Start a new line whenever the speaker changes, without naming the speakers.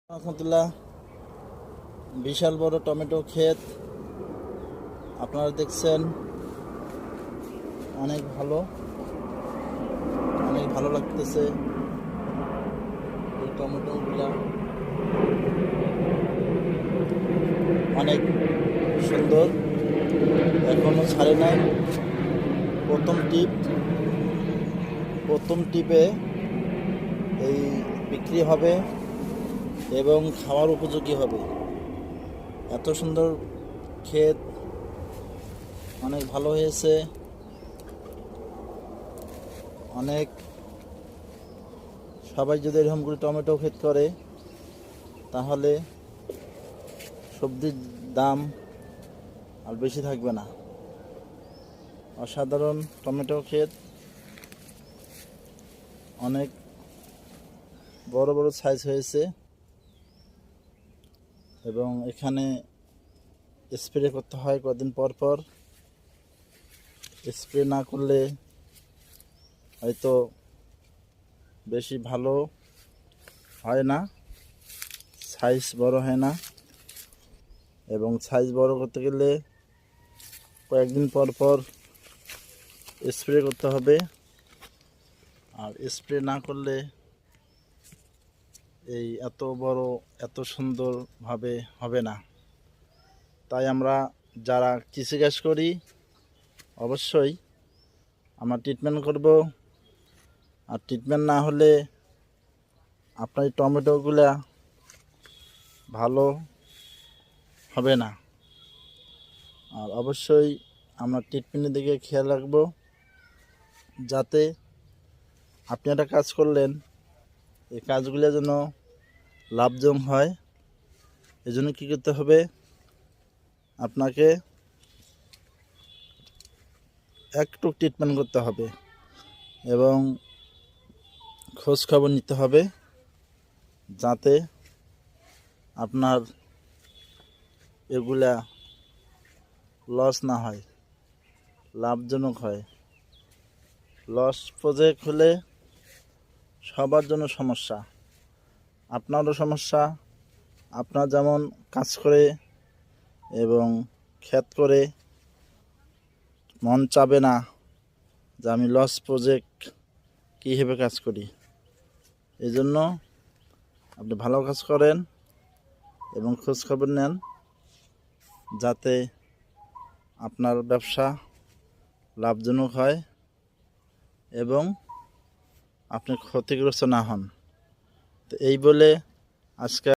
রহমতুল্লাহ। বিশাল বড় টমেটো ক্ষেত আপনারা দেখছেন, অনেক ভালো লাগতেছে এই টমেটোগুলা, অনেক সুন্দর। এখনো ছাড়ে নাই, প্রথম টিপে এই বিক্রি হবে এবং খাওয়ার উপযোগী হবে। এত সুন্দর ক্ষেত, অনেক ভালো হয়েছে। সবাই যদি এরকম করে টমেটো ক্ষেত করে তাহলে সবজির দাম আর বেশি থাকবে না। অসাধারণ টমেটো ক্ষেত, অনেক বড় বড় সাইজ হয়েছে এবং এখানে স্প্রে করতে হয় কদিন পর পর। স্প্রে না করলে হয়তো বেশি ভালো হয় না, সাইজ বড় হয় না। এবং সাইজ বড় করতে গেলে কয়েকদিন পর পর স্প্রে করতে হবে, আর স্প্রে না করলে এই এত বড় এত সুন্দরভাবে হবে না। তাই আমরা যারা কৃষিকাজ করি অবশ্যই আমরা ট্রিটমেন্ট করব। আর ট্রিটমেন্ট না হলে আপনার টমেটোগুলা ভালো হবে না। আর অবশ্যই আমরা ট্রিটমেন্টের দিকে খেয়াল রাখব, যাতে আপনি একটা কাজ করলেন এই কাজগুলো যেন লাভজনক হয়। এজন্য কী করতে হবে, আপনাকে একটু ট্রিটমেন্ট করতে হবে এবং খোঁজ খবর নিতে হবে, যাতে আপনার এগুলা লস না হয়, লাভজনক হয়। লস প্রজেক্ট হলে সবার জন্য সমস্যা, আপনারও সমস্যা। আপনার যেমন কাজ করে এবং ক্ষেত করে মন চাবে না যে আমি লস প্রজেক্ট কীভাবে কাজ করি। এই জন্য আপনি ভালো কাজ করেন এবং খোঁজখবর নেন, যাতে আপনার ব্যবসা লাভজনক হয় এবং আপনি ক্ষতিগ্রস্ত না হন। তো এই বলে আজকে